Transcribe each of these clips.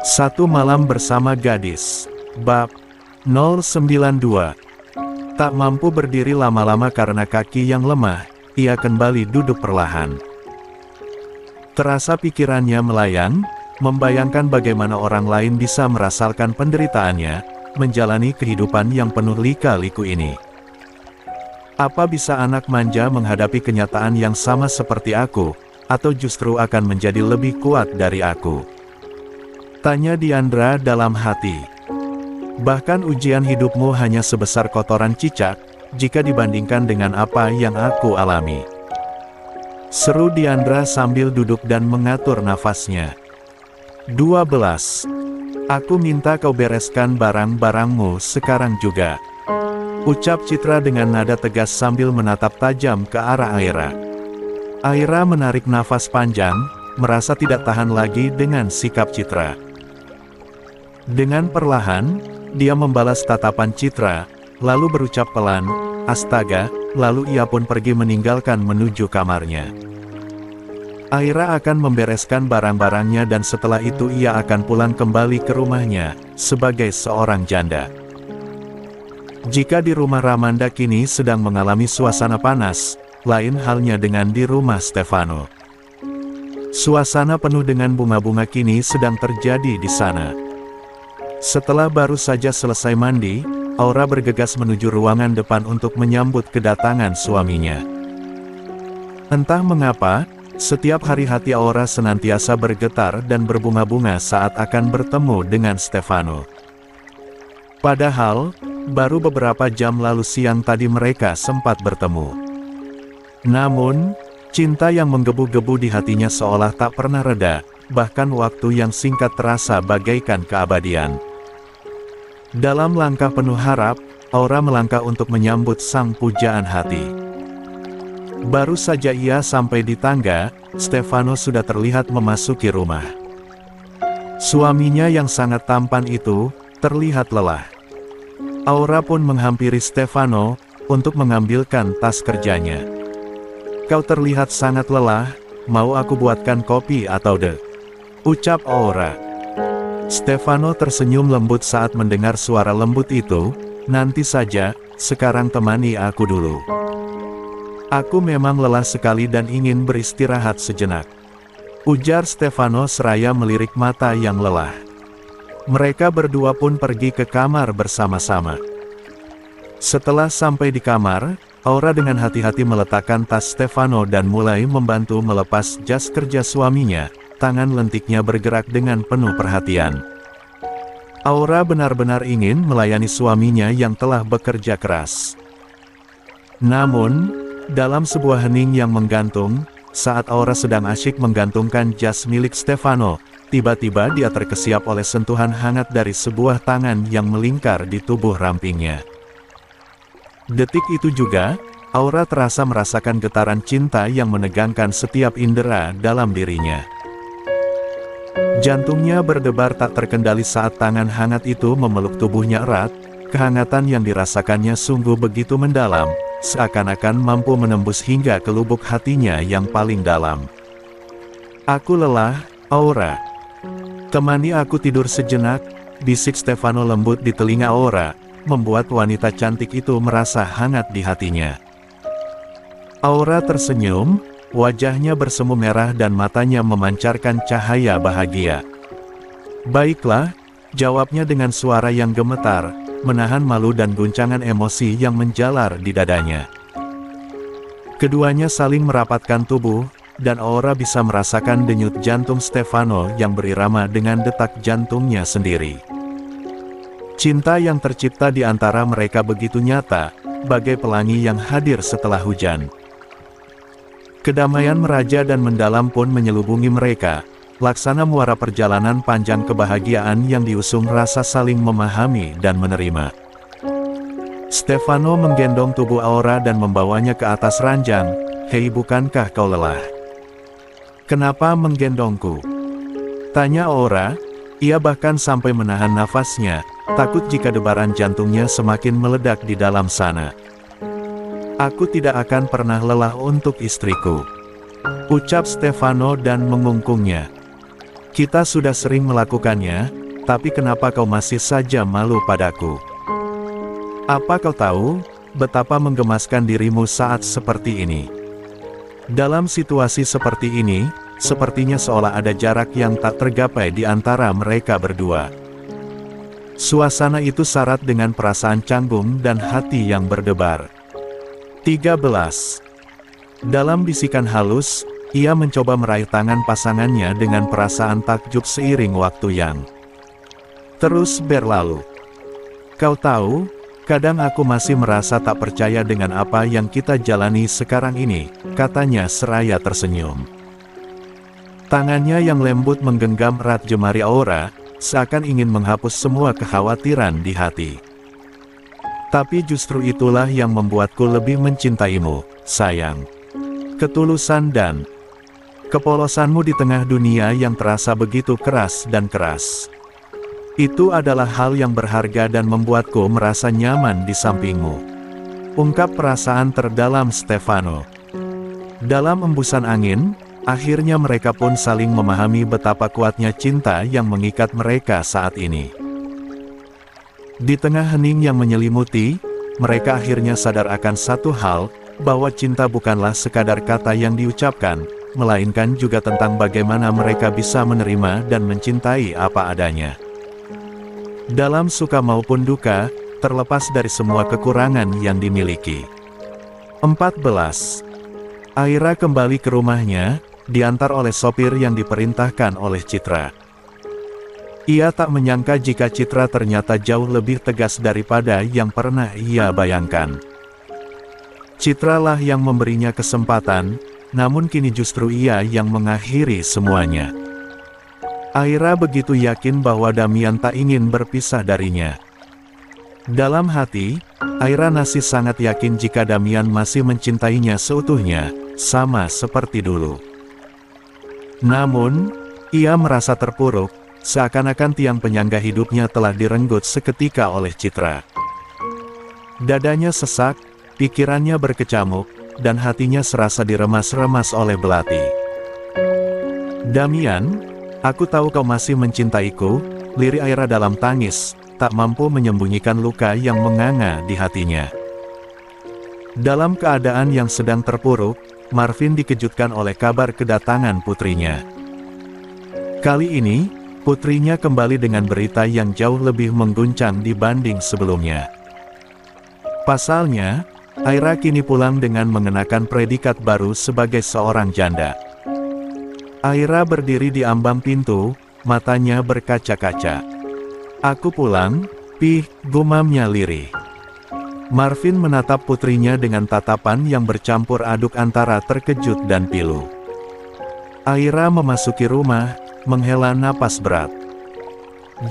Satu Malam Bersama Gadis. Bab 092. Tak mampu berdiri lama-lama karena kaki yang lemah, ia kembali duduk perlahan. Terasa pikirannya melayang, membayangkan bagaimana orang lain bisa merasakan penderitaannya, menjalani kehidupan yang penuh lika-liku ini. Apa bisa anak manja menghadapi kenyataan yang sama seperti aku, atau justru akan menjadi lebih kuat dari aku? Tanya Diandra dalam hati. Bahkan ujian hidupmu hanya sebesar kotoran cicak, jika dibandingkan dengan apa yang aku alami. Seru Diandra sambil duduk dan mengatur nafasnya. 12. Aku minta kau bereskan barang-barangmu sekarang juga. Ucap Citra dengan nada tegas sambil menatap tajam ke arah Aira. Aira menarik nafas panjang, merasa tidak tahan lagi dengan sikap Citra. Dengan perlahan, dia membalas tatapan Citra, lalu berucap pelan, "Astaga," lalu ia pun pergi meninggalkan menuju kamarnya. Aira akan membereskan barang-barangnya dan setelah itu ia akan pulang kembali ke rumahnya, sebagai seorang janda. Jika di rumah Ramanda kini sedang mengalami suasana panas, lain halnya dengan di rumah Stefano. Suasana penuh dengan bunga-bunga kini sedang terjadi di sana. Setelah baru saja selesai mandi, Aura bergegas menuju ruangan depan untuk menyambut kedatangan suaminya. Entah mengapa, setiap hari hati Aura senantiasa bergetar dan berbunga-bunga saat akan bertemu dengan Stefano. Padahal, baru beberapa jam lalu siang tadi mereka sempat bertemu. Namun, cinta yang menggebu-gebu di hatinya seolah tak pernah reda, bahkan waktu yang singkat terasa bagaikan keabadian. Dalam langkah penuh harap, Aura melangkah untuk menyambut sang pujaan hati. Baru saja ia sampai di tangga, Stefano sudah terlihat memasuki rumah. Suaminya yang sangat tampan itu, terlihat lelah. Aura pun menghampiri Stefano, untuk mengambilkan tas kerjanya. "Kau terlihat sangat lelah, mau aku buatkan kopi atau teh?" ucap Aura. Stefano tersenyum lembut saat mendengar suara lembut itu. "Nanti saja, sekarang temani aku dulu. Aku memang lelah sekali dan ingin beristirahat sejenak," ujar Stefano seraya melirik mata yang lelah. Mereka berdua pun pergi ke kamar bersama-sama. Setelah sampai di kamar, Aura dengan hati-hati meletakkan tas Stefano dan mulai membantu melepas jas kerja suaminya. Tangan lentiknya bergerak dengan penuh perhatian. Aura benar-benar ingin melayani suaminya yang telah bekerja keras. Namun, dalam sebuah hening yang menggantung, saat Aura sedang asyik menggantungkan jas milik Stefano, tiba-tiba dia terkesiap oleh sentuhan hangat dari sebuah tangan yang melingkar di tubuh rampingnya. Detik itu juga, Aura terasa merasakan getaran cinta yang menegangkan setiap indera dalam dirinya. Jantungnya berdebar tak terkendali saat tangan hangat itu memeluk tubuhnya erat. Kehangatan yang dirasakannya sungguh begitu mendalam, seakan-akan mampu menembus hingga ke lubuk hatinya yang paling dalam. "Aku lelah, Aura. Temani aku tidur sejenak," bisik Stefano lembut di telinga Aura, membuat wanita cantik itu merasa hangat di hatinya. Aura tersenyum. Wajahnya bersemu merah dan matanya memancarkan cahaya bahagia. "Baiklah," jawabnya dengan suara yang gemetar, menahan malu dan guncangan emosi yang menjalar di dadanya. Keduanya saling merapatkan tubuh, dan Aura bisa merasakan denyut jantung Stefano yang berirama dengan detak jantungnya sendiri. Cinta yang tercipta di antara mereka begitu nyata, bagai pelangi yang hadir setelah hujan. Kedamaian meraja dan mendalam pun menyelubungi mereka, laksana muara perjalanan panjang kebahagiaan yang diusung rasa saling memahami dan menerima. Stefano menggendong tubuh Aura dan membawanya ke atas ranjang. "Hei, bukankah kau lelah? Kenapa menggendongku?" tanya Aura. Ia bahkan sampai menahan nafasnya, takut jika debaran jantungnya semakin meledak di dalam sana. Aku tidak akan pernah lelah untuk istriku, ucap Stefano dan mengungkungnya. Kita sudah sering melakukannya, tapi kenapa kau masih saja malu padaku? Apa kau tahu betapa menggemaskan dirimu saat seperti ini? Dalam situasi seperti ini, sepertinya seolah ada jarak yang tak tergapai di antara mereka berdua. Suasana itu syarat dengan perasaan canggung dan hati yang berdebar. 13. Dalam bisikan halus, ia mencoba meraih tangan pasangannya dengan perasaan takjub seiring waktu yang terus berlalu. Kau tahu, kadang aku masih merasa tak percaya dengan apa yang kita jalani sekarang ini, katanya seraya tersenyum. Tangannya yang lembut menggenggam erat jemari Aura, seakan ingin menghapus semua kekhawatiran di hati. Tapi justru itulah yang membuatku lebih mencintaimu, sayang. Ketulusan dan kepolosanmu di tengah dunia yang terasa begitu keras dan keras. Itu adalah hal yang berharga dan membuatku merasa nyaman di sampingmu, ungkap perasaan terdalam Stefano. Dalam embusan angin, akhirnya mereka pun saling memahami betapa kuatnya cinta yang mengikat mereka saat ini. Di tengah hening yang menyelimuti, mereka akhirnya sadar akan satu hal, bahwa cinta bukanlah sekadar kata yang diucapkan, melainkan juga tentang bagaimana mereka bisa menerima dan mencintai apa adanya. Dalam suka maupun duka, terlepas dari semua kekurangan yang dimiliki. 14. Aira kembali ke rumahnya, diantar oleh sopir yang diperintahkan oleh Citra. Ia tak menyangka jika Citra ternyata jauh lebih tegas daripada yang pernah ia bayangkan. Citra lah yang memberinya kesempatan, namun kini justru ia yang mengakhiri semuanya. Aira begitu yakin bahwa Damian tak ingin berpisah darinya. Dalam hati, Aira masih sangat yakin jika Damian masih mencintainya seutuhnya, sama seperti dulu. Namun, ia merasa terpuruk, seakan-akan tiang penyangga hidupnya telah direnggut seketika oleh Citra. Dadanya sesak, pikirannya berkecamuk, dan hatinya serasa diremas-remas oleh belati. Damian, aku tahu kau masih mencintaiku, lirik Aira dalam tangis, tak mampu menyembunyikan luka yang menganga di hatinya. Dalam keadaan yang sedang terpuruk, Marvin dikejutkan oleh kabar kedatangan putrinya. Kali ini, putrinya kembali dengan berita yang jauh lebih mengguncang dibanding sebelumnya. Pasalnya, Aira kini pulang dengan mengenakan predikat baru sebagai seorang janda. Aira berdiri di ambang pintu, matanya berkaca-kaca. Aku pulang, Pih, gumamnya lirih. Marvin menatap putrinya dengan tatapan yang bercampur aduk antara terkejut dan pilu. Aira memasuki rumah, menghela napas berat.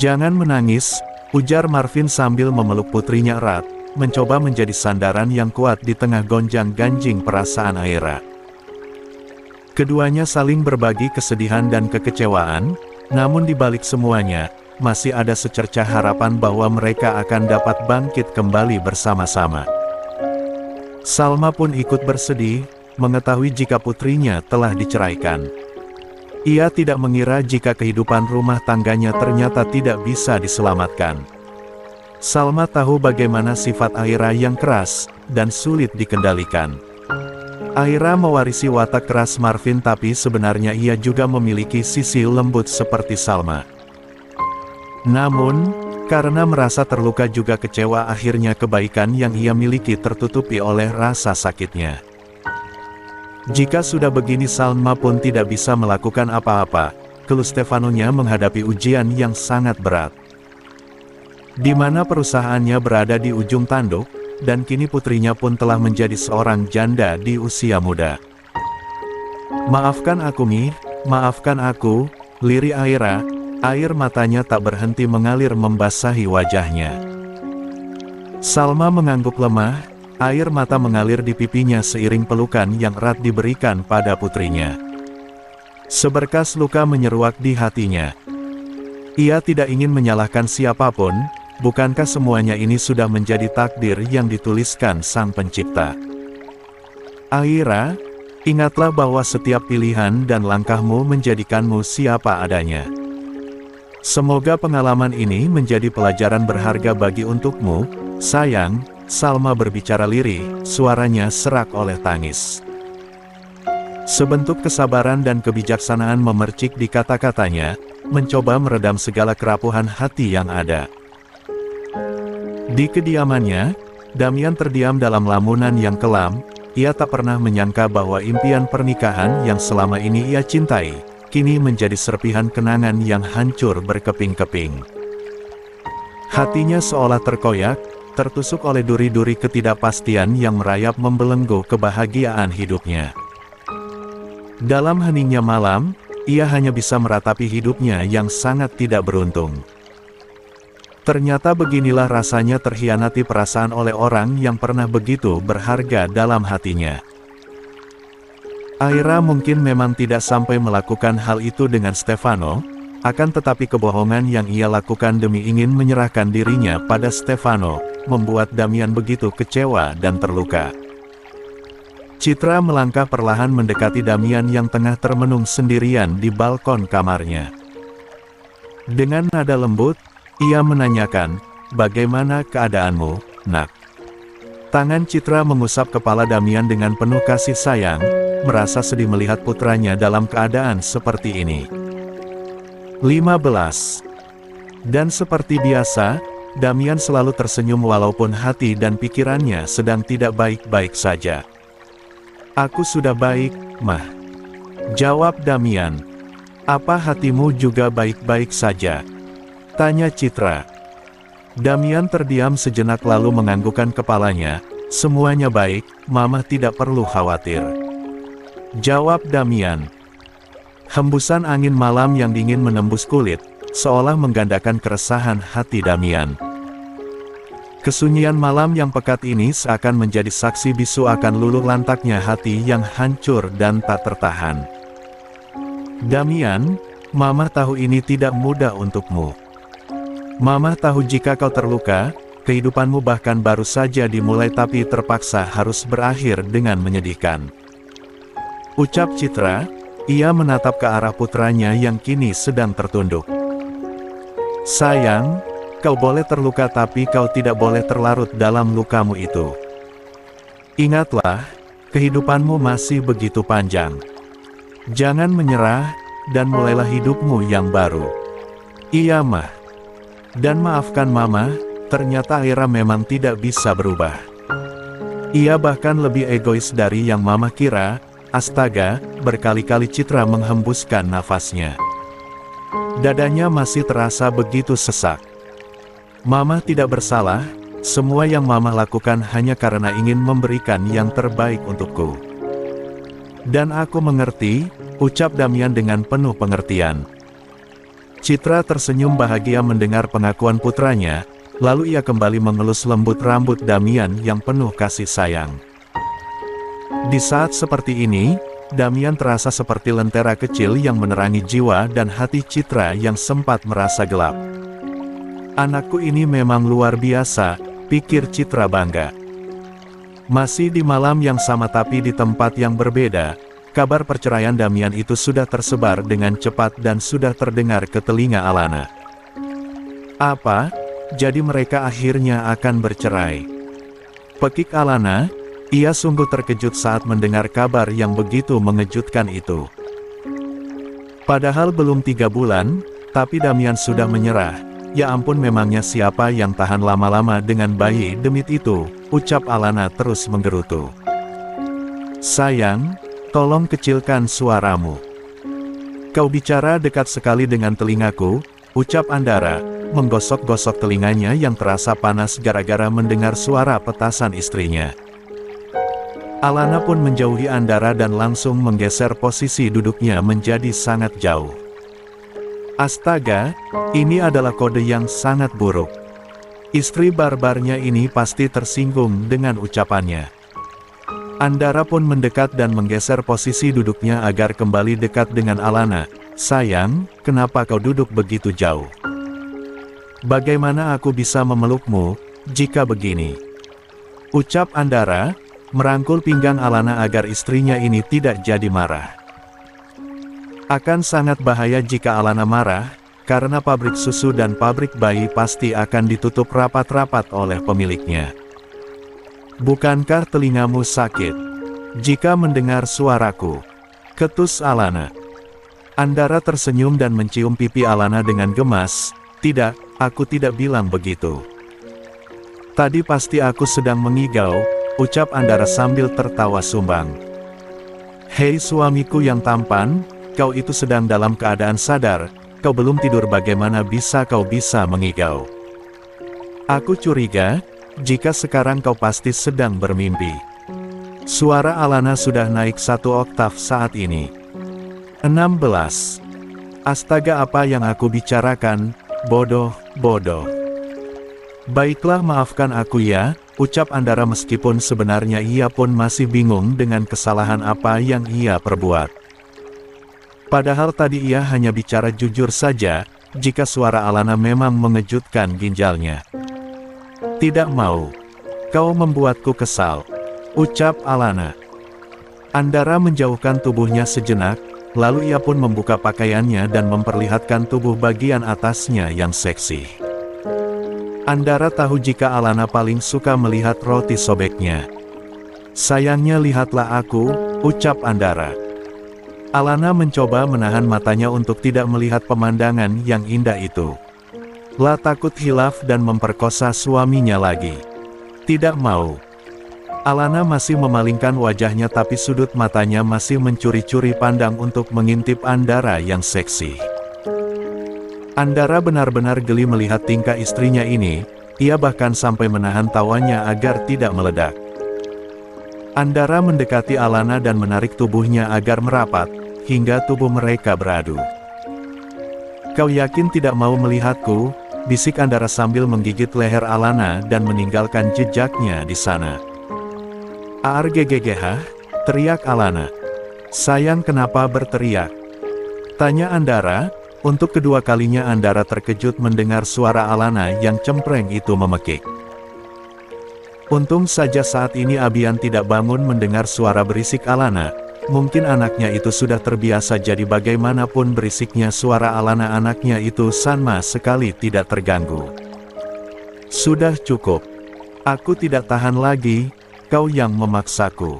Jangan menangis, ujar Marvin sambil memeluk putrinya erat, mencoba menjadi sandaran yang kuat di tengah gonjang-ganjing perasaan Aira. Keduanya saling berbagi kesedihan dan kekecewaan, namun di balik semuanya, masih ada secercah harapan bahwa mereka akan dapat bangkit kembali bersama-sama. Salma pun ikut bersedih, mengetahui jika putrinya telah diceraikan. Ia tidak mengira jika kehidupan rumah tangganya ternyata tidak bisa diselamatkan. Salma tahu bagaimana sifat Aira yang keras, dan sulit dikendalikan. Aira mewarisi watak keras Marvin, tapi sebenarnya ia juga memiliki sisi lembut seperti Salma. Namun, karena merasa terluka juga kecewa, akhirnya kebaikan yang ia miliki tertutupi oleh rasa sakitnya. Jika sudah begini Salma pun tidak bisa melakukan apa-apa, keluh Stefanonya menghadapi ujian yang sangat berat. Di mana perusahaannya berada di ujung tanduk, dan kini putrinya pun telah menjadi seorang janda di usia muda. Maafkan aku Mi, maafkan aku, lirih Aira, air matanya tak berhenti mengalir membasahi wajahnya. Salma mengangguk lemah. Air mata mengalir di pipinya seiring pelukan yang erat diberikan pada putrinya. Seberkas luka menyeruak di hatinya. Ia tidak ingin menyalahkan siapapun, bukankah semuanya ini sudah menjadi takdir yang dituliskan Sang Pencipta? Aira, ingatlah bahwa setiap pilihan dan langkahmu menjadikanmu siapa adanya. Semoga pengalaman ini menjadi pelajaran berharga bagi untukmu, sayang. Salma berbicara lirih, suaranya serak oleh tangis. Sebentuk kesabaran dan kebijaksanaan memercik di kata-katanya, mencoba meredam segala kerapuhan hati yang ada. Di kediamannya, Damian terdiam dalam lamunan yang kelam. Ia tak pernah menyangka bahwa impian pernikahan yang selama ini ia cintai, kini menjadi serpihan kenangan yang hancur berkeping-keping. Hatinya seolah terkoyak, tertusuk oleh duri-duri ketidakpastian yang merayap membelenggu kebahagiaan hidupnya. Dalam heningnya malam, ia hanya bisa meratapi hidupnya yang sangat tidak beruntung. Ternyata beginilah rasanya terhianati perasaan oleh orang yang pernah begitu berharga dalam hatinya. Aira mungkin memang tidak sampai melakukan hal itu dengan Stefano, akan tetapi kebohongan yang ia lakukan demi ingin menyerahkan dirinya pada Stefano, membuat Damian begitu kecewa dan terluka. Citra melangkah perlahan mendekati Damian yang tengah termenung sendirian di balkon kamarnya. Dengan nada lembut, ia menanyakan, "Bagaimana keadaanmu, nak?" Tangan Citra mengusap kepala Damian dengan penuh kasih sayang, merasa sedih melihat putranya dalam keadaan seperti ini. 15. Dan seperti biasa, Damian selalu tersenyum walaupun hati dan pikirannya sedang tidak baik-baik saja. "Aku sudah baik, Mah," jawab Damian. "Apa hatimu juga baik-baik saja?" tanya Citra. Damian terdiam sejenak lalu menganggukkan kepalanya. "Semuanya baik, Mama tidak perlu khawatir," jawab Damian. Hembusan angin malam yang dingin menembus kulit, seolah menggandakan keresahan hati Damian. Kesunyian malam yang pekat ini seakan menjadi saksi bisu akan luluh lantaknya hati yang hancur dan tak tertahan. "Damian, Mama tahu ini tidak mudah untukmu. Mama tahu jika kau terluka, kehidupanmu bahkan baru saja dimulai tapi terpaksa harus berakhir dengan menyedihkan," ucap Citra. Ia menatap ke arah putranya yang kini sedang tertunduk. "Sayang, kau boleh terluka tapi kau tidak boleh terlarut dalam lukamu itu. Ingatlah, kehidupanmu masih begitu panjang. Jangan menyerah, dan mulailah hidupmu yang baru." "Iya, Mah. Dan maafkan Mama, ternyata Aira memang tidak bisa berubah. Ia bahkan lebih egois dari yang Mama kira." Astaga, berkali-kali Citra menghembuskan nafasnya. Dadanya masih terasa begitu sesak. "Mama tidak bersalah, semua yang Mama lakukan hanya karena ingin memberikan yang terbaik untukku. Dan aku mengerti," ucap Damian dengan penuh pengertian. Citra tersenyum bahagia mendengar pengakuan putranya, lalu ia kembali mengelus lembut rambut Damian yang penuh kasih sayang. Di saat seperti ini, Damian terasa seperti lentera kecil yang menerangi jiwa dan hati Citra yang sempat merasa gelap. "Anakku ini memang luar biasa," pikir Citra bangga. Masih di malam yang sama tapi di tempat yang berbeda, kabar perceraian Damian itu sudah tersebar dengan cepat dan sudah terdengar ke telinga Alana. "Apa? Jadi mereka akhirnya akan bercerai?" pekik Alana. Ia sungguh terkejut saat mendengar kabar yang begitu mengejutkan itu. Padahal belum 3 bulan, tapi Damian sudah menyerah. "Ya ampun, memangnya siapa yang tahan lama-lama dengan bayi demit itu?" ucap Alana terus menggerutu. "Sayang, tolong kecilkan suaramu. Kau bicara dekat sekali dengan telingaku," ucap Andara, menggosok-gosok telinganya yang terasa panas gara-gara mendengar suara petasan istrinya. Alana pun menjauhi Andara dan langsung menggeser posisi duduknya menjadi sangat jauh. Astaga, ini adalah kode yang sangat buruk. Istri barbarnya ini pasti tersinggung dengan ucapannya. Andara pun mendekat dan menggeser posisi duduknya agar kembali dekat dengan Alana. "Sayang, kenapa kau duduk begitu jauh? Bagaimana aku bisa memelukmu, jika begini? Ucap Andara, merangkul pinggang Alana agar istrinya ini tidak jadi marah. Akan sangat bahaya jika Alana marah, karena pabrik susu dan pabrik bayi pasti akan ditutup rapat-rapat oleh pemiliknya. Bukankah telingamu sakit jika mendengar suaraku? Ketus Alana. Andara tersenyum dan mencium pipi Alana dengan gemas. Tidak, aku tidak bilang begitu. Tadi pasti aku sedang mengigau, ucap Andara sambil tertawa sumbang. Hei suamiku yang tampan, kau itu sedang dalam keadaan sadar, kau belum tidur, bagaimana bisa kau bisa mengigau? Aku curiga, jika sekarang kau pasti sedang bermimpi. Suara Alana sudah naik 1 oktav saat ini. 16. Astaga, apa yang aku bicarakan, bodoh. Baiklah, maafkan aku ya, ucap Andara meskipun sebenarnya ia pun masih bingung dengan kesalahan apa yang ia perbuat. Padahal tadi ia hanya bicara jujur saja, jika suara Alana memang mengejutkan ginjalnya. Tidak mau. Kau membuatku kesal, ucap Alana. Andara menjauhkan tubuhnya sejenak, lalu ia pun membuka pakaiannya dan memperlihatkan tubuh bagian atasnya yang seksi. Andara tahu jika Alana paling suka melihat roti sobeknya. Sayangnya lihatlah aku, ucap Andara. Alana mencoba menahan matanya untuk tidak melihat pemandangan yang indah itu. Lah takut hilaf dan memperkosa suaminya lagi. Tidak mau. Alana masih memalingkan wajahnya tapi sudut matanya masih mencuri-curi pandang untuk mengintip Andara yang seksi. Andara benar-benar geli melihat tingkah istrinya ini, ia bahkan sampai menahan tawanya agar tidak meledak. Andara mendekati Alana dan menarik tubuhnya agar merapat, hingga tubuh mereka beradu. Kau yakin tidak mau melihatku? Bisik Andara sambil menggigit leher Alana dan meninggalkan jejaknya di sana. "Arggggh," teriak Alana. "Sayang, kenapa berteriak?" tanya Andara. Untuk kedua kalinya Andara terkejut mendengar suara Alana yang cempreng itu memekik. Untung saja saat ini Abian tidak bangun mendengar suara berisik Alana. Mungkin anaknya itu sudah terbiasa, jadi bagaimanapun berisiknya suara Alana anaknya itu sama sekali tidak terganggu. "Sudah cukup. Aku tidak tahan lagi, kau yang memaksaku.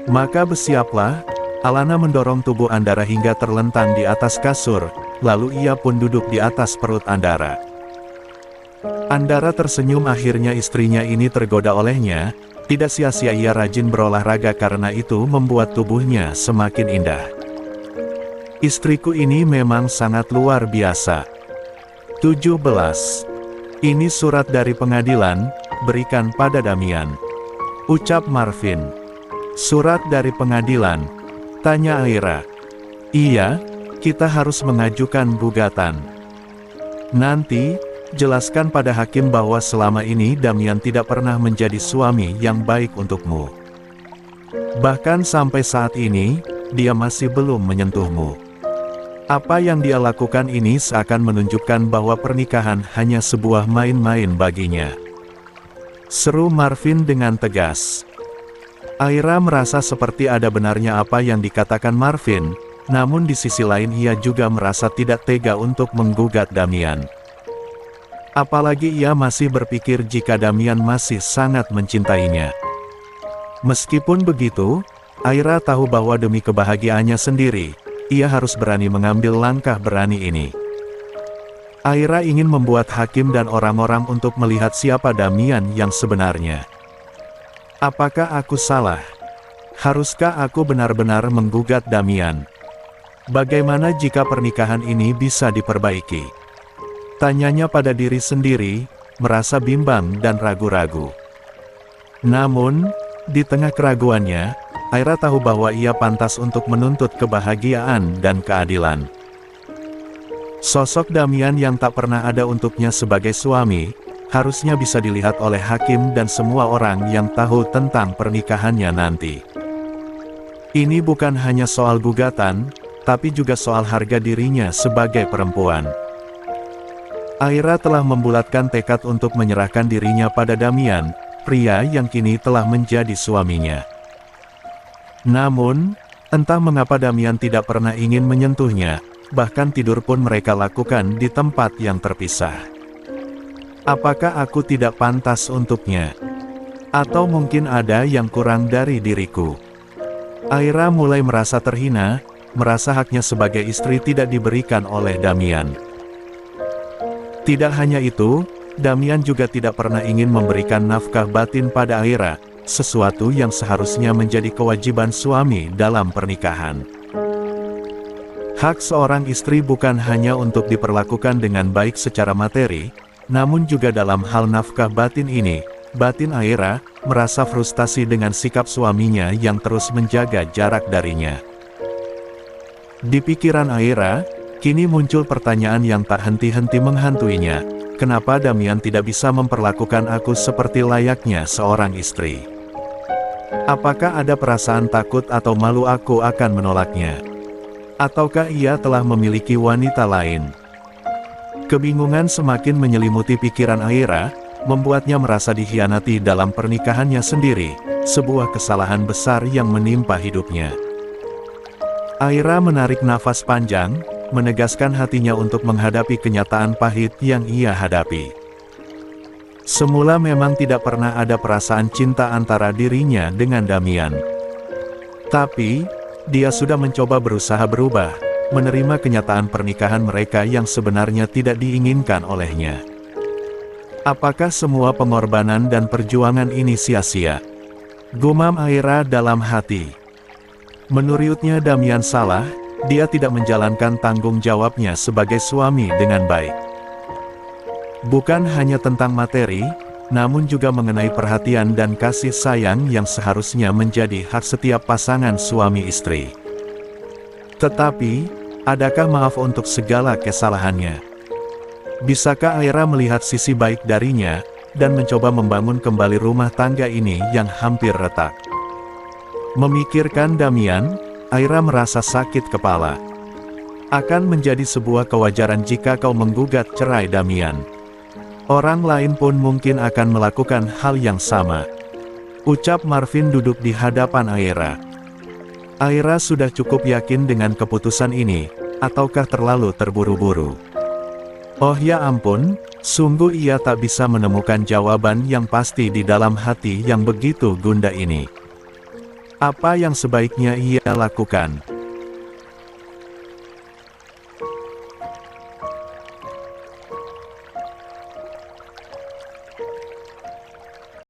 Maka bersiaplah." Alana mendorong tubuh Andara hingga terlentang di atas kasur, lalu ia pun duduk di atas perut Andara. Andara tersenyum, akhirnya istrinya ini tergoda olehnya. Tidak sia-sia ia rajin berolahraga karena itu membuat tubuhnya semakin indah. Istriku ini memang sangat luar biasa. 17. Ini surat dari pengadilan, berikan pada Damian, ucap Marvin. Surat dari pengadilan? Tanya Aira. Iya, kita harus mengajukan gugatan. Nanti, jelaskan pada hakim bahwa selama ini Damian tidak pernah menjadi suami yang baik untukmu. Bahkan sampai saat ini, dia masih belum menyentuhmu. Apa yang dia lakukan ini seakan menunjukkan bahwa pernikahan hanya sebuah main-main baginya. Seru Marvin dengan tegas. Aira merasa seperti ada benarnya apa yang dikatakan Marvin, namun di sisi lain ia juga merasa tidak tega untuk menggugat Damian. Apalagi ia masih berpikir jika Damian masih sangat mencintainya. Meskipun begitu, Aira tahu bahwa demi kebahagiaannya sendiri, ia harus berani mengambil langkah berani ini. Aira ingin membuat hakim dan orang-orang untuk melihat siapa Damian yang sebenarnya. Apakah aku salah? Haruskah aku benar-benar menggugat Damian? Bagaimana jika pernikahan ini bisa diperbaiki? Tanyanya pada diri sendiri, merasa bimbang dan ragu-ragu. Namun, di tengah keraguannya, Aira tahu bahwa ia pantas untuk menuntut kebahagiaan dan keadilan. Sosok Damian yang tak pernah ada untuknya sebagai suami, harusnya bisa dilihat oleh hakim dan semua orang yang tahu tentang pernikahannya nanti. Ini bukan hanya soal gugatan, tapi juga soal harga dirinya sebagai perempuan. Aira telah membulatkan tekad untuk menyerahkan dirinya pada Damian, pria yang kini telah menjadi suaminya. Namun, entah mengapa Damian tidak pernah ingin menyentuhnya, bahkan tidur pun mereka lakukan di tempat yang terpisah. Apakah aku tidak pantas untuknya? Atau mungkin ada yang kurang dari diriku? Aira mulai merasa terhina, merasa haknya sebagai istri tidak diberikan oleh Damian. Tidak hanya itu, Damian juga tidak pernah ingin memberikan nafkah batin pada Aira, sesuatu yang seharusnya menjadi kewajiban suami dalam pernikahan. Hak seorang istri bukan hanya untuk diperlakukan dengan baik secara materi, namun juga dalam hal nafkah batin ini. Batin Aira merasa frustasi dengan sikap suaminya yang terus menjaga jarak darinya. Di pikiran Aira, kini muncul pertanyaan yang tak henti-henti menghantuinya. Kenapa Damian tidak bisa memperlakukan aku seperti layaknya seorang istri? Apakah ada perasaan takut atau malu aku akan menolaknya? Ataukah ia telah memiliki wanita lain? Kebingungan semakin menyelimuti pikiran Aira, membuatnya merasa dikhianati dalam pernikahannya sendiri, sebuah kesalahan besar yang menimpa hidupnya. Aira menarik nafas panjang, menegaskan hatinya untuk menghadapi kenyataan pahit yang ia hadapi. Semula memang tidak pernah ada perasaan cinta antara dirinya dengan Damian. Tapi, dia sudah mencoba berusaha berubah, menerima kenyataan pernikahan mereka yang sebenarnya tidak diinginkan olehnya. Apakah semua pengorbanan dan perjuangan ini sia-sia? Gumam Aira dalam hati. Menurutnya Damian salah, dia tidak menjalankan tanggung jawabnya sebagai suami dengan baik. Bukan hanya tentang materi, namun juga mengenai perhatian dan kasih sayang yang seharusnya menjadi hak setiap pasangan suami istri. Tetapi, adakah maaf untuk segala kesalahannya? Bisakah Aira melihat sisi baik darinya, dan mencoba membangun kembali rumah tangga ini yang hampir retak? Memikirkan Damian, Aira merasa sakit kepala. Akan menjadi sebuah kewajaran jika kau menggugat cerai Damian. Orang lain pun mungkin akan melakukan hal yang sama. Ucap Marvin duduk di hadapan Aira. Aira sudah cukup yakin dengan keputusan ini, ataukah terlalu terburu-buru? Oh ya ampun, sungguh ia tak bisa menemukan jawaban yang pasti di dalam hati yang begitu gundah ini. Apa yang sebaiknya ia lakukan?